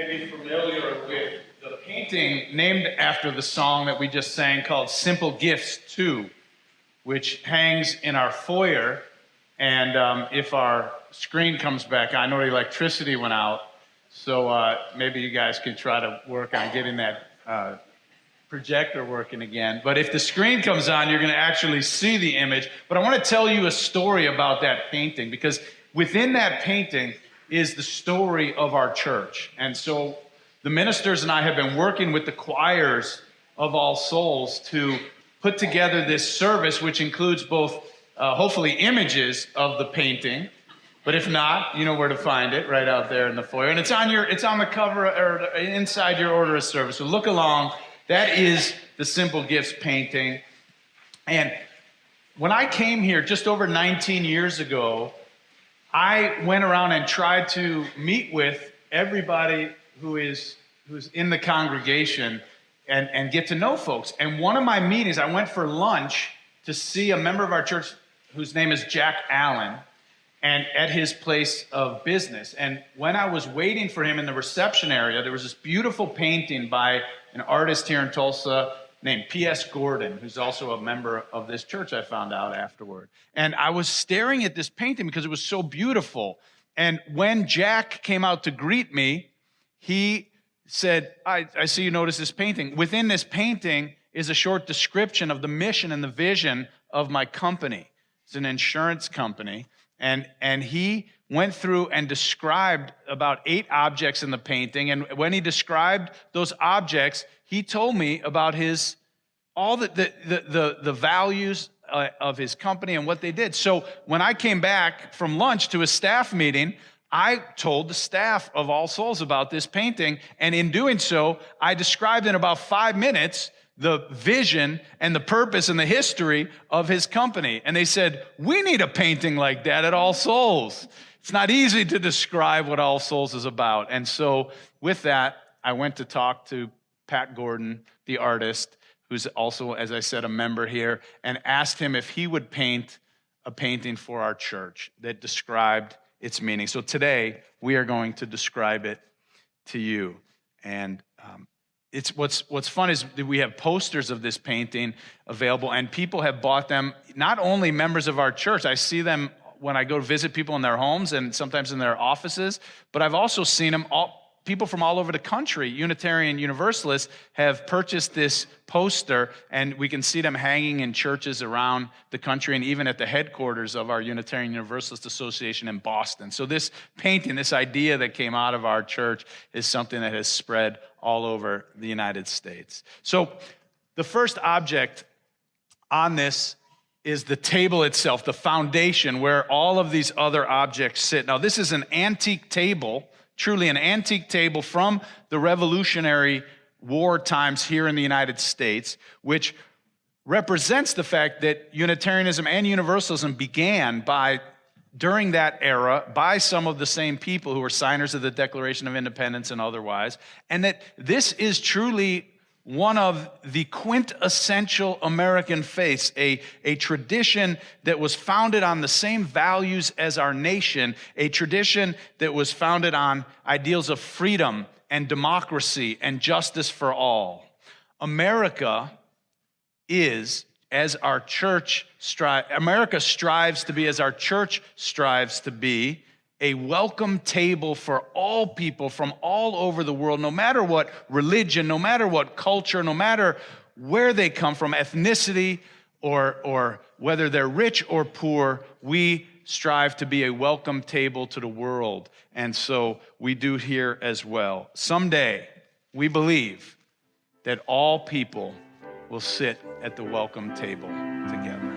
may be familiar with the painting named after the song that we just sang called Simple Gifts 2, which hangs in our foyer. And if our screen comes back, I know the electricity went out, so maybe you guys can try to work on getting that projector working again. But if the screen comes on, you're going to actually see the image. But I want to tell you a story about that painting, because within that painting is the story of our church. And so the ministers and I have been working with the choirs of All Souls to put together this service, which includes both hopefully images of the painting, but if not, you know where to find it, right out there in the foyer. And it's on the cover or inside your order of service. So look along. That is the Simple Gifts painting. And when I came here just over 19 years ago, I went around and tried to meet with everybody who's in the congregation and get to know folks. And one of my meetings, I went for lunch to see a member of our church whose name is Jack Allen, and at his place of business. And when I was waiting for him in the reception area, there was this beautiful painting by an artist here in Tulsa named P.S. Gordon, who's also a member of this church, I found out afterward. And I was staring at this painting because it was so beautiful. And when Jack came out to greet me, he said, I see you noticed this painting. Within this painting is a short description of the mission and the vision of my company. It's an insurance company. And he went through and described about 8 objects in the painting. And when he described those objects, he told me about all the values of his company and what they did. So when I came back from lunch to a staff meeting, I told the staff of All Souls about this painting. And in doing so, I described in about 5 minutes the vision and the purpose and the history of his company. And they said, we need a painting like that at All Souls. It's not easy to describe what All Souls is about. And so with that, I went to talk to Pat Gordon, the artist, who's also, as I said, a member here, and asked him if he would paint a painting for our church that described its meaning. So today, we are going to describe it to you. And it's what's fun is that we have posters of this painting available, and people have bought them, not only members of our church. I see them when I go visit people in their homes and sometimes in their offices, but I've also seen them, people from all over the country, Unitarian Universalists, have purchased this poster, and we can see them hanging in churches around the country and even at the headquarters of our Unitarian Universalist Association in Boston. So this painting, this idea that came out of our church, is something that has spread all over the United States. So the first object on this is the table itself, the foundation where all of these other objects sit. Now, this is an antique table, truly an antique table from the Revolutionary War times here in the United States, which represents the fact that Unitarianism and Universalism began during that era by some of the same people who were signers of the Declaration of Independence and otherwise, and that this is truly one of the quintessential American faiths, a tradition that was founded on the same values as our nation, a tradition that was founded on ideals of freedom and democracy and justice for all. America is, as our church America strives to be, as our church strives to be, a welcome table for all people from all over the world, no matter what religion, no matter what culture, no matter where they come from, ethnicity, or whether they're rich or poor. We strive to be a welcome table to the world. And so we do here as well. Someday, we believe that all people will sit at the welcome table together.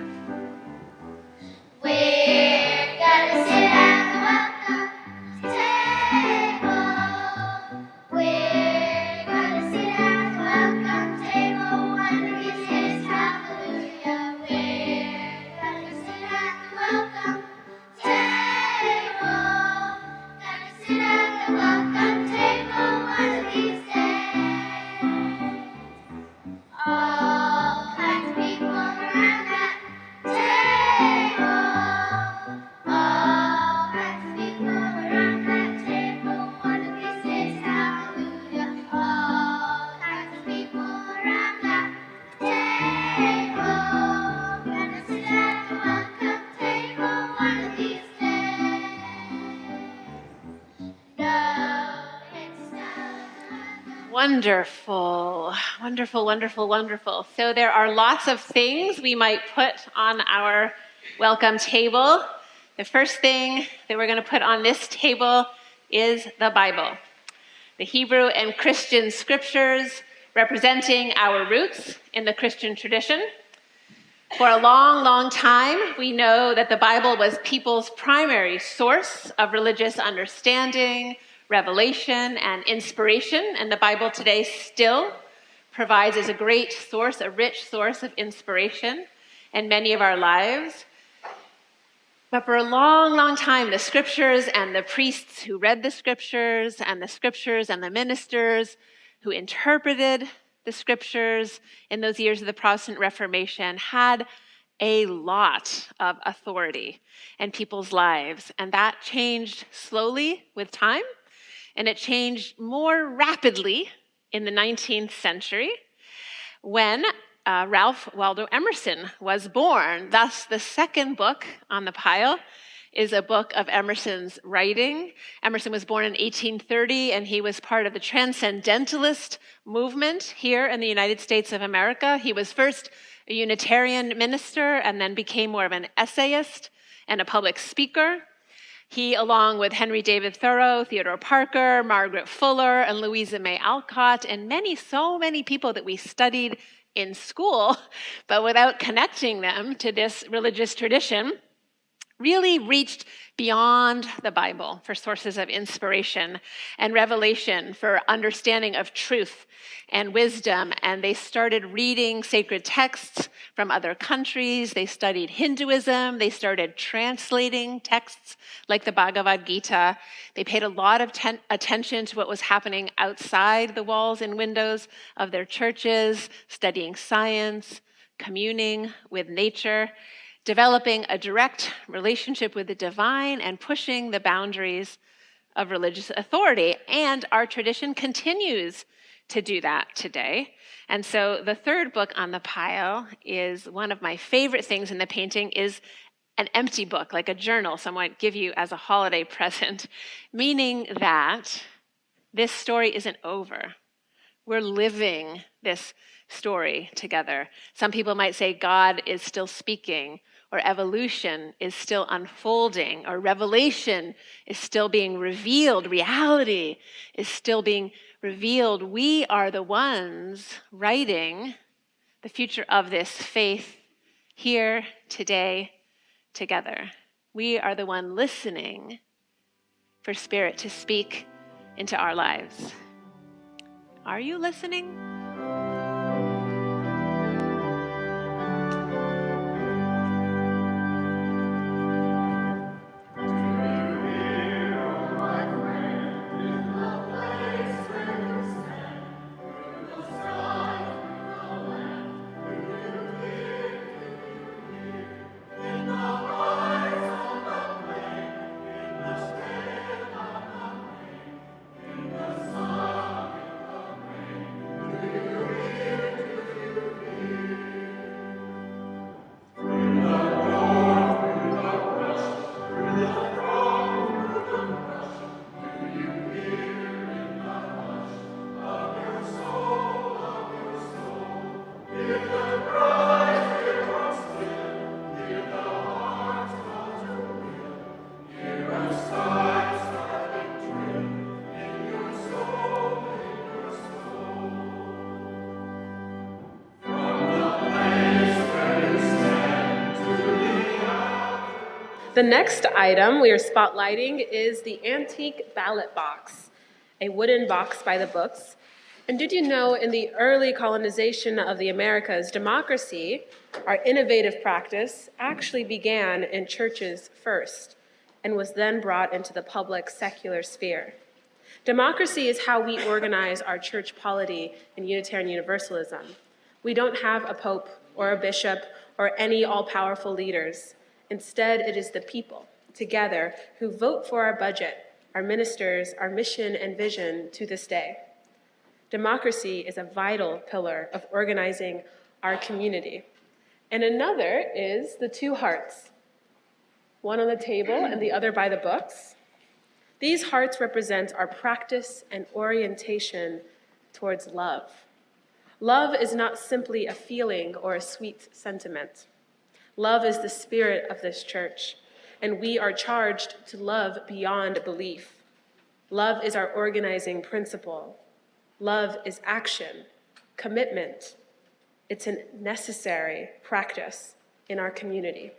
We're gonna sit at the welcome table. We're gonna sit at the welcome table. One of these days, hallelujah. We're gonna sit at the welcome table. Gonna sit at the welcome table one of these days. All kinds of people around that table. All Wonderful, wonderful, wonderful, wonderful. So there are lots of things we might put on our welcome table. The first thing that we're going to put on this table is the Bible, the Hebrew and Christian scriptures representing our roots in the Christian tradition. For a long, long time, we know that the Bible was people's primary source of religious understanding, revelation, and inspiration, and the Bible today still provides as a great source, a rich source of inspiration in many of our lives. But for a long, long time, the scriptures and the priests who read the scriptures and the ministers who interpreted the scriptures in those years of the Protestant Reformation had a lot of authority in people's lives. And that changed slowly with time. And it changed more rapidly in the 19th century when Ralph Waldo Emerson was born. Thus, the second book on the pile is a book of Emerson's writing. Emerson was born in 1830, and he was part of the Transcendentalist movement here in the United States of America. He was first a Unitarian minister and then became more of an essayist and a public speaker. He, along with Henry David Thoreau, Theodore Parker, Margaret Fuller, and Louisa May Alcott, and so many people that we studied in school, but without connecting them to this religious tradition, really reached beyond the Bible for sources of inspiration and revelation, for understanding of truth and wisdom. And they started reading sacred texts from other countries. They studied Hinduism. They started translating texts like the Bhagavad Gita. They paid a lot of attention to what was happening outside the walls and windows of their churches, studying science, communing with nature, developing a direct relationship with the divine, and pushing the boundaries of religious authority. And our tradition continues to do that today. And so the third book on the pile is one of my favorite things in the painting, is an empty book, like a journal someone might give you as a holiday present, meaning that this story isn't over. We're living this story together. Some people might say God is still speaking, or evolution is still unfolding, or revelation is still being revealed, reality is still being revealed. We are the ones writing the future of this faith here, today, together. We are the one listening for Spirit to speak into our lives. Are you listening? The next item we are spotlighting is the antique ballot box, a wooden box by the books. And did you know, in the early colonization of the Americas, democracy, our innovative practice, actually began in churches first and was then brought into the public secular sphere. Democracy is how we organize our church polity in Unitarian Universalism. We don't have a pope or a bishop or any all-powerful leaders. Instead, it is the people together who vote for our budget, our ministers, our mission and vision to this day. Democracy is a vital pillar of organizing our community. And another is the two hearts, one on the table and the other by the books. These hearts represent our practice and orientation towards love. Love is not simply a feeling or a sweet sentiment. Love is the spirit of this church, and we are charged to love beyond belief. Love is our organizing principle. Love is action, commitment. It's a necessary practice in our community.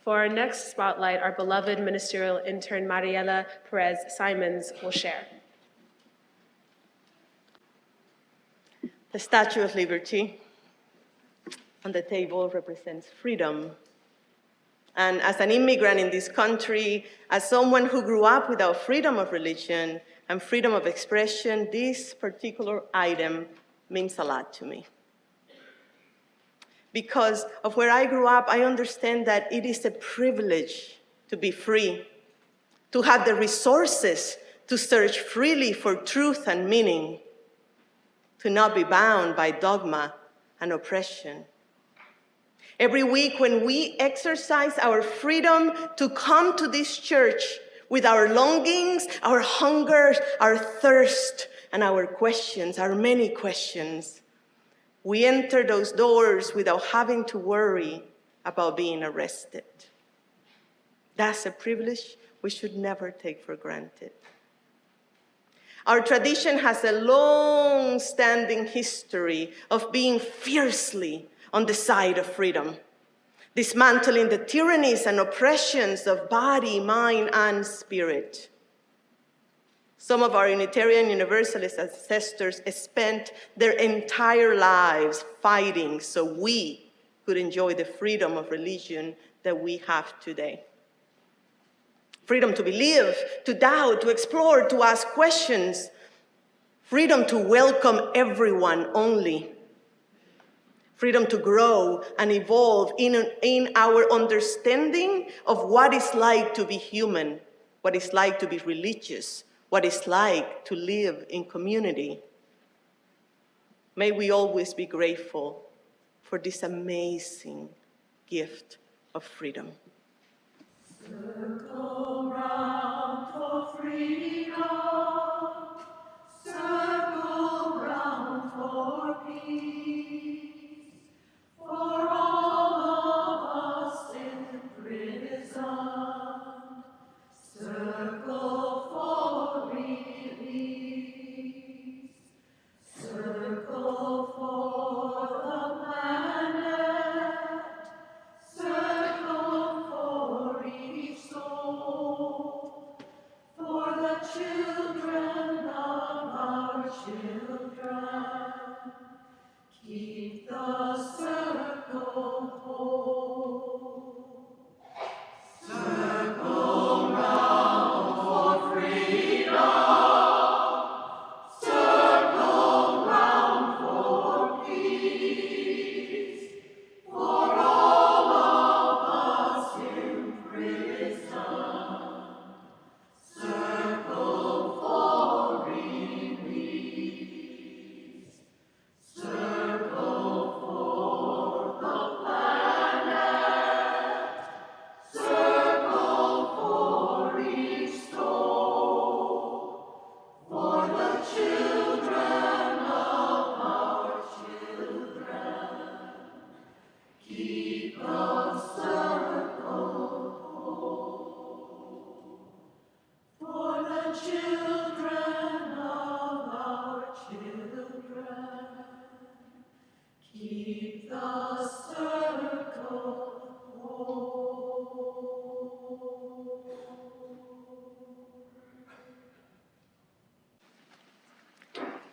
For our next spotlight, our beloved ministerial intern Mariela Perez Simons will share. The Statue of Liberty on the table represents freedom. And as an immigrant in this country, as someone who grew up without freedom of religion and freedom of expression, this particular item means a lot to me. Because of where I grew up, I understand that it is a privilege to be free, to have the resources to search freely for truth and meaning, to not be bound by dogma and oppression. Every week when we exercise our freedom to come to this church with our longings, our hungers, our thirst, and our questions, our many questions, we enter those doors without having to worry about being arrested. That's a privilege we should never take for granted. Our tradition has a long-standing history of being fiercely on the side of freedom, dismantling the tyrannies and oppressions of body, mind, and spirit. Some of our Unitarian Universalist ancestors spent their entire lives fighting so we could enjoy the freedom of religion that we have today. Freedom to believe, to doubt, to explore, to ask questions. Freedom to welcome everyone only. Freedom to grow and evolve in our understanding of what it's like to be human, what it's like to be religious, what it's like to live in community. May we always be grateful for this amazing gift of freedom. Circle round for freedom, circle round for peace, for all of us in prison, circle for release, circle for the planet, circle for each soul, for the children of our children. Keep the circle whole. Circle round for freedom, circle round for peace, for all of us in prison, circle for release, circle for the planet, circle for each soul, for the children of our children. Keep the circle whole, for the children of our children. Keep the circle whole.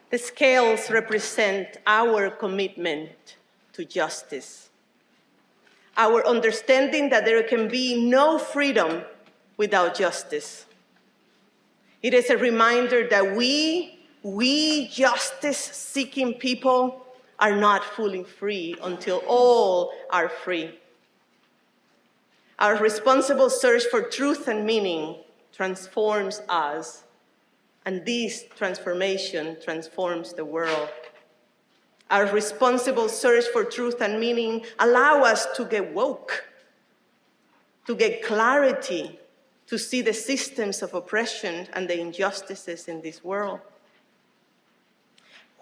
The scales represent our commitment to justice, our understanding that there can be no freedom without justice. It is a reminder that we justice-seeking people are not fully free until all are free. Our responsible search for truth and meaning transforms us, and this transformation transforms the world. Our responsible search for truth and meaning allow us to get woke, to get clarity, to see the systems of oppression and the injustices in this world.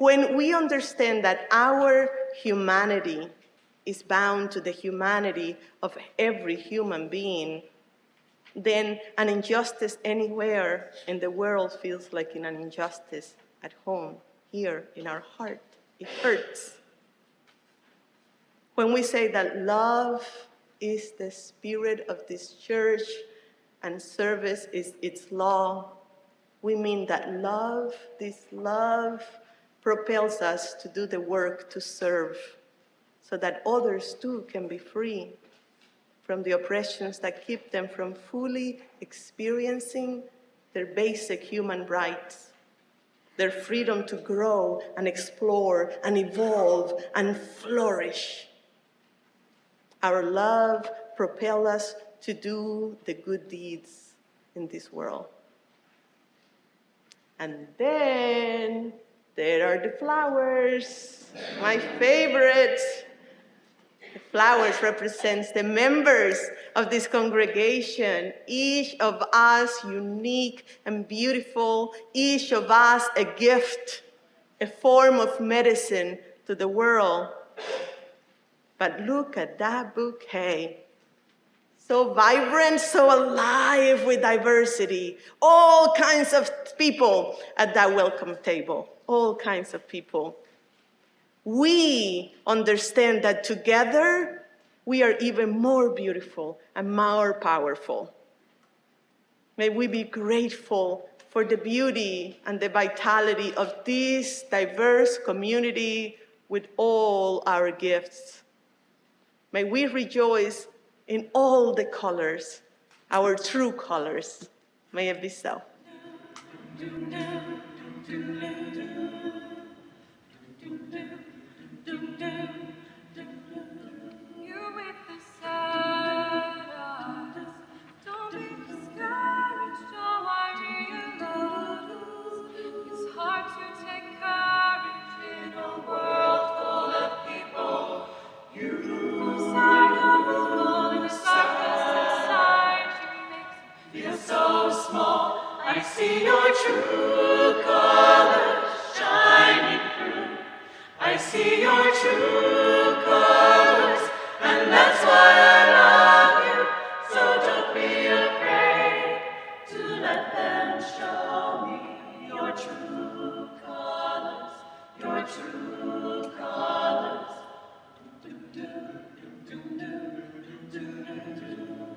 When we understand that our humanity is bound to the humanity of every human being, then an injustice anywhere in the world feels like an injustice at home, here in our heart. It hurts. When we say that love is the spirit of this church and service is its law, we mean that love, this love, propels us to do the work to serve so that others too can be free from the oppressions that keep them from fully experiencing their basic human rights, their freedom to grow and explore and evolve and flourish. Our love propels us to do the good deeds in this world. And then there are the flowers, my favorite. The flowers represents the members of this congregation, each of us unique and beautiful, each of us a gift, a form of medicine to the world. But look at that bouquet. So vibrant, so alive with diversity. All kinds of people at that welcome table. All kinds of people. We understand that together we are even more beautiful and more powerful. May we be grateful for the beauty and the vitality of this diverse community with all our gifts. May we rejoice in all the colors, our true colors. May it be so. You with the sad eyes, don't be discouraged, don't worry about us. It's hard to take courage in a world full of people. You side of the world, darkness inside you makes you feel so small. I see your true colors shining through. I see your true colors, and that's why I love you. So don't be afraid to let them show me your true colors, your true colors.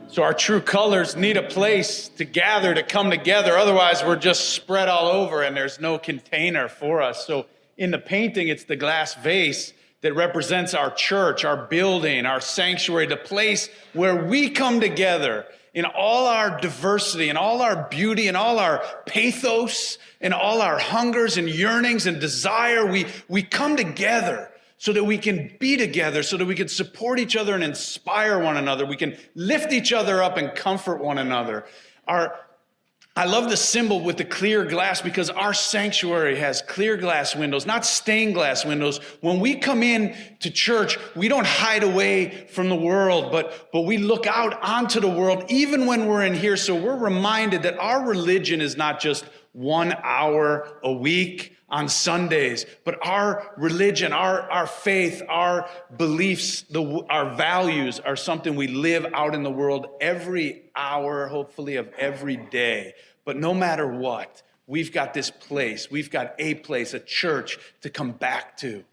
So our true colors need a place to gather, to come together. Otherwise, we're just spread all over and there's no container for us. So in the painting, it's the glass vase that represents our church, our building, our sanctuary, the place where we come together in all our diversity and all our beauty and all our pathos and all our hungers and yearnings and desire. We come together so that we can be together, so that we can support each other and inspire one another. We can lift each other up and comfort one another. I love the symbol with the clear glass because our sanctuary has clear glass windows, not stained glass windows. When we come in to church, we don't hide away from the world, but we look out onto the world even when we're in here. So we're reminded that our religion is not just 1 hour a week on Sundays, but our religion, our faith, our beliefs, our values are something we live out in the world every hour, hopefully, of every day. But no matter what, we've got this place, we've got a place, a church to come back to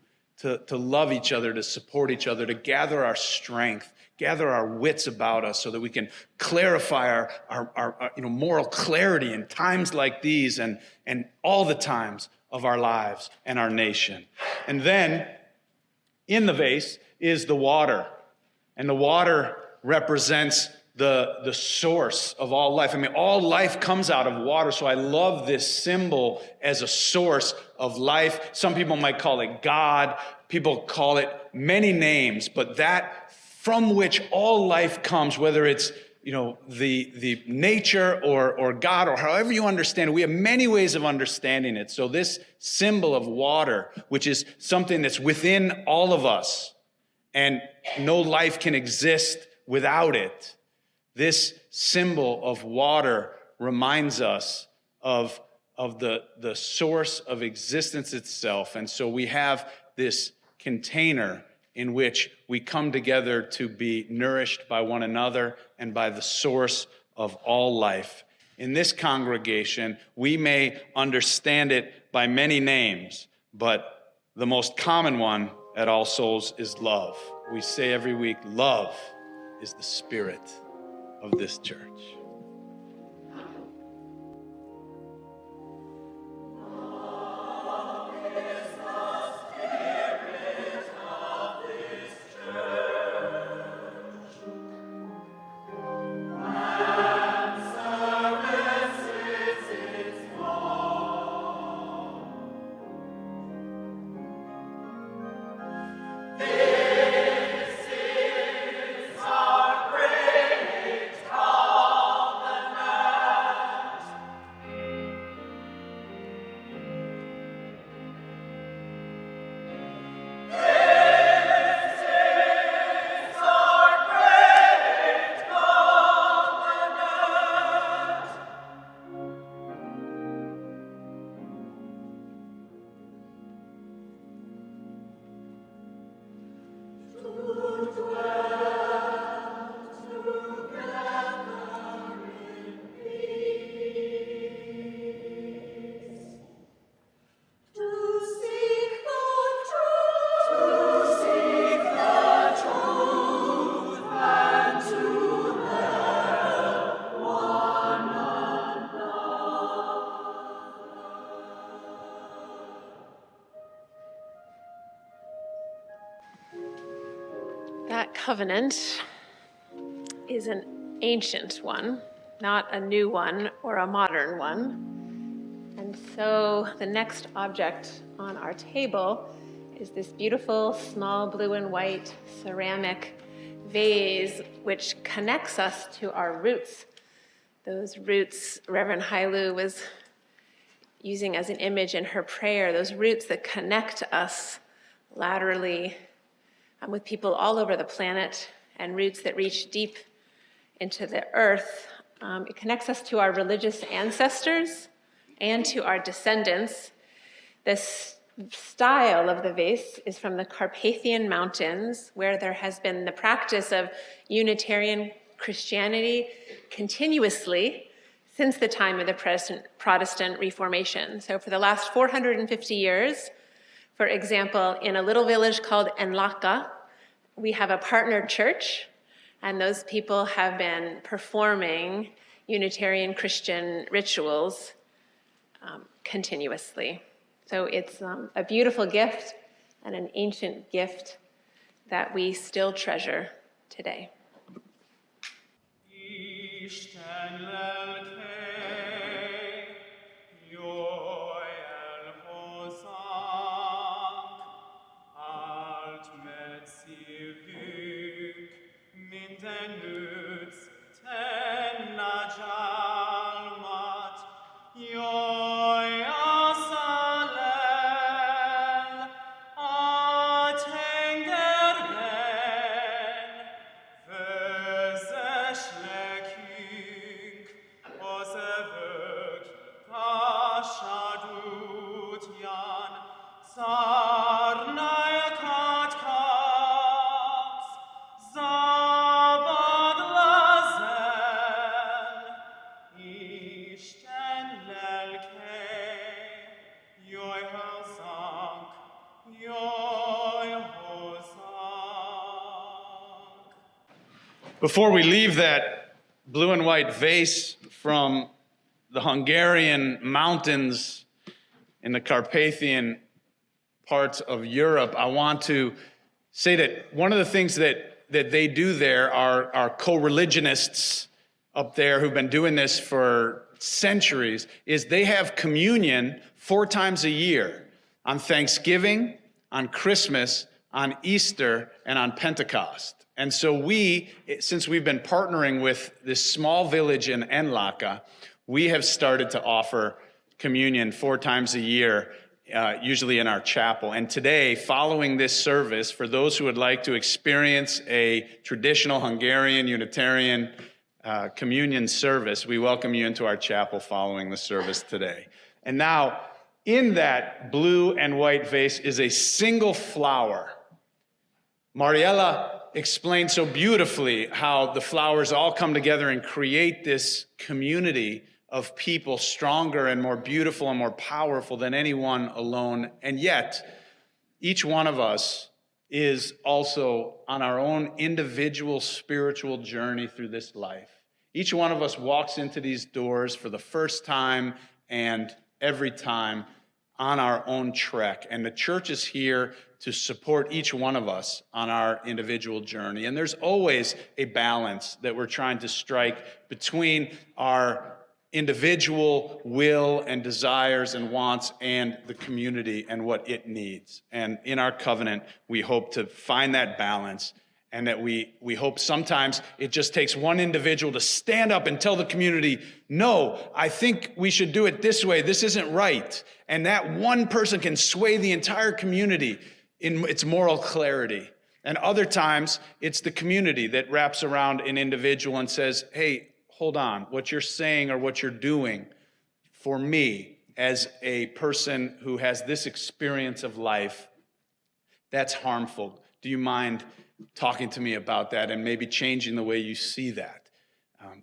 love each other, to support each other, to gather our strength, gather our wits about us so that we can clarify our moral clarity in times like these and all the times of our lives and our nation. And then in the vase is the water. And the water represents the source of all life. I mean, all life comes out of water. So I love this symbol as a source of life. Some people might call it God. People call it many names, but that from which all life comes, whether it's the nature or God or however you understand it. We have many ways of understanding it. So this symbol of water, which is something that's within all of us and no life can exist without it. This symbol of water reminds us of the source of existence itself. And so we have this container in which we come together to be nourished by one another and by the source of all life. In this congregation, we may understand it by many names, but the most common one at All Souls is love. We say every week, love is the spirit of this church. That covenant is an ancient one, not a new one or a modern one. And so the next object on our table is this beautiful small blue and white ceramic vase which connects us to our roots. Those roots Reverend Hailu was using as an image in her prayer, those roots that connect us laterally with people all over the planet, and roots that reach deep into the earth. It connects us to our religious ancestors and to our descendants. This style of the vase is from the Carpathian Mountains, where there has been the practice of Unitarian Christianity continuously since the time of the Protestant Reformation. So for the last 450 years, for example, in a little village called Enlaca, we have a partner church, and those people have been performing Unitarian Christian rituals continuously. So it's a beautiful gift and an ancient gift that we still treasure today. Before we leave that blue and white vase from the Hungarian mountains in the Carpathian parts of Europe, I want to say that one of the things that they do there are co-religionists up there who've been doing this for centuries, is they have communion 4 times a year, on Thanksgiving, on Christmas, on Easter, and on Pentecost. And so we, since we've been partnering with this small village in Enlaca, we have started to offer communion 4 times a year, usually in our chapel. And today, following this service, for those who would like to experience a traditional Hungarian Unitarian communion service, we welcome you into our chapel following the service today. And now, in that blue and white vase is a single flower. Mariela explained so beautifully how the flowers all come together and create this community of people stronger and more beautiful and more powerful than anyone alone. And yet, each one of us is also on our own individual spiritual journey through this life. Each one of us walks into these doors for the first time and every time on our own trek. And the church is here to support each one of us on our individual journey. And there's always a balance that we're trying to strike between our individual will and desires and wants and the community and what it needs. And in our covenant, we hope to find that balance, and that we hope sometimes it just takes one individual to stand up and tell the community, no, I think we should do it this way. This isn't right. And that one person can sway the entire community in its moral clarity. And other times, it's the community that wraps around an individual and says, hey, hold on, what you're saying or what you're doing for me as a person who has this experience of life, that's harmful. Do you mind talking to me about that and maybe changing the way you see that?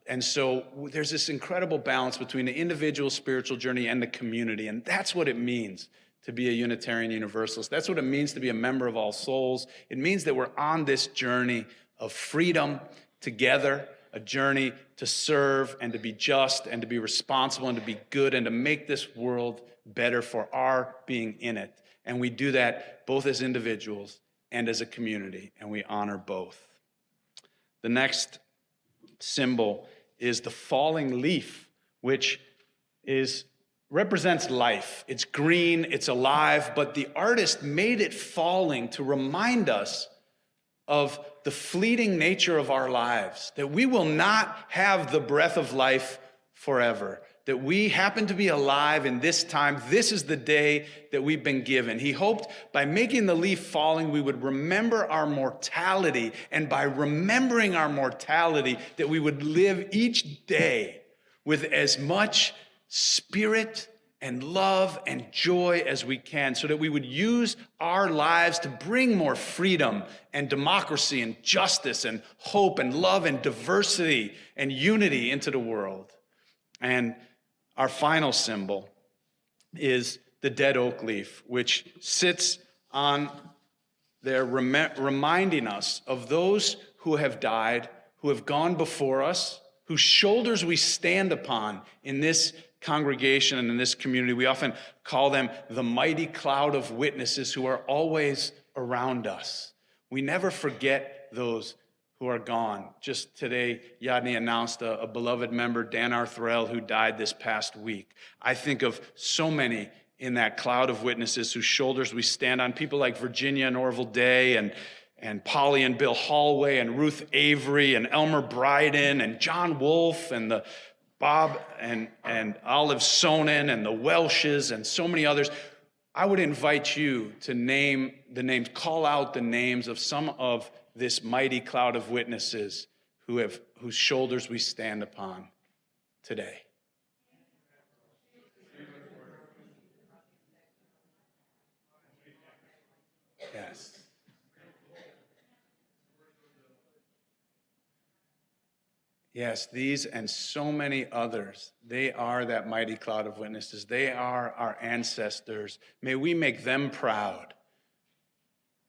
And so there's this incredible balance between the individual spiritual journey and the community. And that's what it means to be a Unitarian Universalist. That's what it means to be a member of All Souls. It means that we're on this journey of freedom together, a journey to serve and to be just and to be responsible and to be good and to make this world better for our being in it. And we do that both as individuals and as a community, and we honor both. The next symbol is the falling leaf, which represents life. It's green, it's alive, but the artist made it falling to remind us of the fleeting nature of our lives, that we will not have the breath of life forever, that we happen to be alive in this time. This is the day that we've been given. He hoped by making the leaf falling, we would remember our mortality, and by remembering our mortality, that we would live each day with as much spirit and love and joy as we can, so that we would use our lives to bring more freedom and democracy and justice and hope and love and diversity and unity into the world. And our final symbol is the dead oak leaf, which sits on there reminding us of those who have died, who have gone before us, whose shoulders we stand upon in this congregation and in this community. We often call them the mighty cloud of witnesses who are always around us. We never forget those who are gone. Just today, Yadni announced a beloved member, Dan Arthurel, who died this past week. I think of so many in that cloud of witnesses whose shoulders we stand on, people like Virginia and Orville Day and Polly and Bill Hallway and Ruth Avery and Elmer Bryden and John Wolfe and the Bob and Olive Sonnen and the Welshes and so many others. I would invite you to name the names, call out the names of some of this mighty cloud of witnesses whose shoulders we stand upon today. Yes. Yes, these and so many others, they are that mighty cloud of witnesses. They are our ancestors. May we make them proud.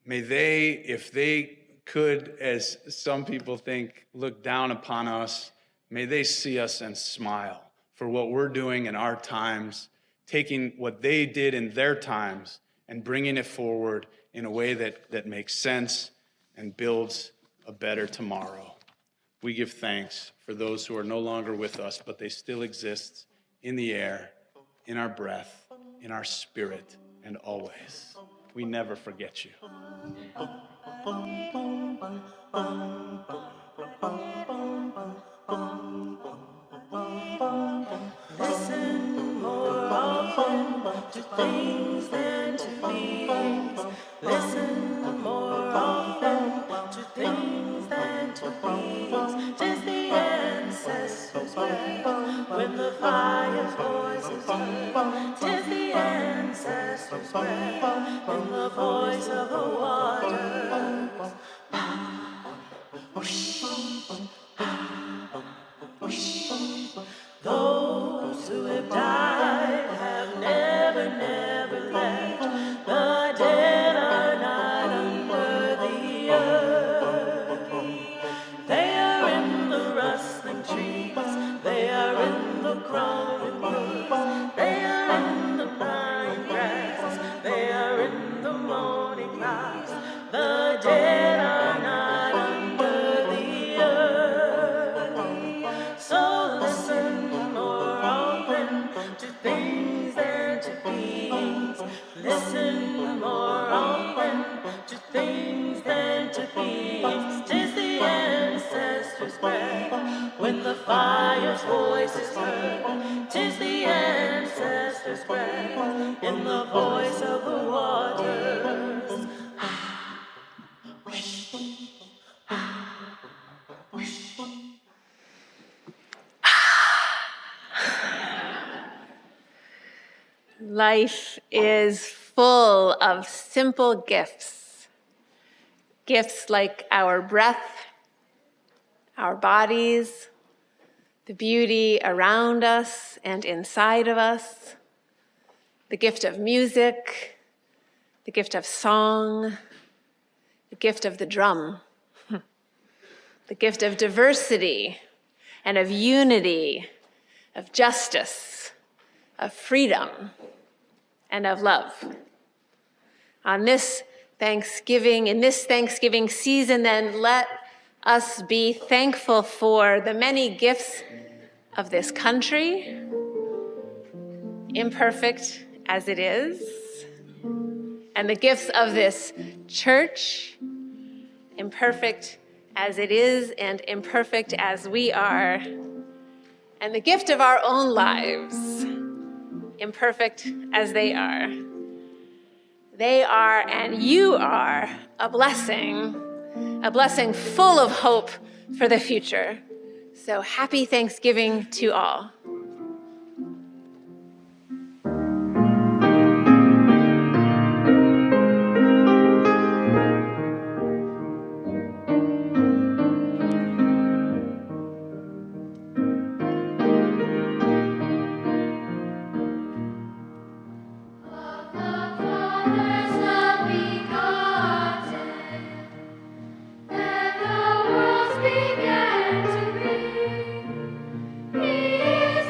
May they, if they could, as some people think, look down upon us, may they see us and smile for what we're doing in our times, taking what they did in their times and bringing it forward in a way that makes sense and builds a better tomorrow. We give thanks for those who are no longer with us, but they still exist in the air, in our breath, in our spirit, and always. We never forget you. Listen more often to things than to beings. Listen more often to things than to beings. 'Tis the ancestors' way when the fire's voices 'tis the ancestors' breath in the voice of the waters. Those who have died have never, never left. The dead are not under the earth. They are in the rustling trees. They are in the crawling woods. They are in the pine grass. They are in the morning rocks. The dead are not under the earth. So listen more often to things than to beings. Listen more often to things than to beings. 'Tis the ancestors' breath when the fire's voice is heard. 'Tis the ancestors' breath in the voice of the waters. Life is full of simple gifts. Gifts like our breath, our bodies, the beauty around us and inside of us, the gift of music, the gift of song, the gift of the drum, the gift of diversity and of unity, of justice, of freedom, and of love. On this Thanksgiving, in this Thanksgiving season, then, let us be thankful for the many gifts of this country, imperfect as it is, and the gifts of this church, imperfect as it is and imperfect as we are, and the gift of our own lives, imperfect as they are. They are, and you are, a blessing full of hope for the future. So happy Thanksgiving to all. Began to be. He is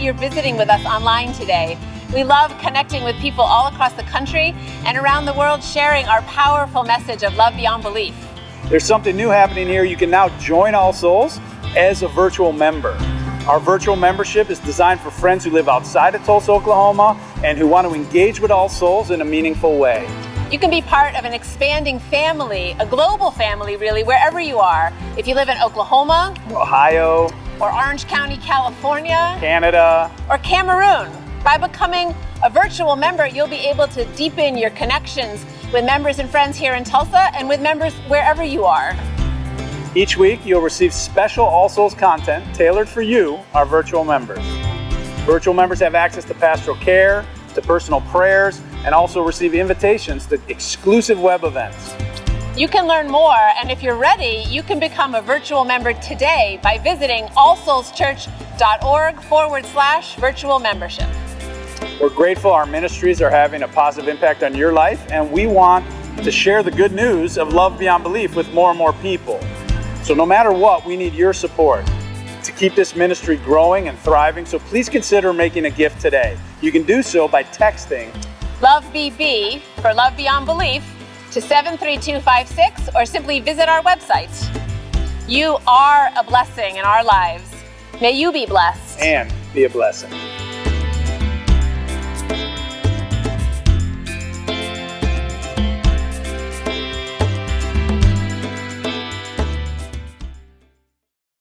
you're visiting with us online today. We love connecting with people all across the country and around the world, sharing our powerful message of love beyond belief. There's something new happening here. You can now join All Souls as a virtual member. Our virtual membership is designed for friends who live outside of Tulsa, Oklahoma, and who want to engage with All Souls in a meaningful way. You can be part of an expanding family, a global family really, wherever you are. If you live in Oklahoma, Ohio, or Orange County, California, Canada, or Cameroon. By becoming a virtual member, you'll be able to deepen your connections with members and friends here in Tulsa and with members wherever you are. Each week, you'll receive special All Souls content tailored for you, our virtual members. Virtual members have access to pastoral care, to personal prayers, and also receive invitations to exclusive web events. You can learn more, and if you're ready, you can become a virtual member today by visiting allsoulschurch.org/virtual membership. We're grateful our ministries are having a positive impact on your life, and we want to share the good news of love beyond belief with more and more people. So no matter what, we need your support to keep this ministry growing and thriving, so please consider making a gift today. You can do so by texting LOVEBB for Love Beyond Belief to 73256 or simply visit our website. You are a blessing in our lives. May you be blessed. and be a blessing.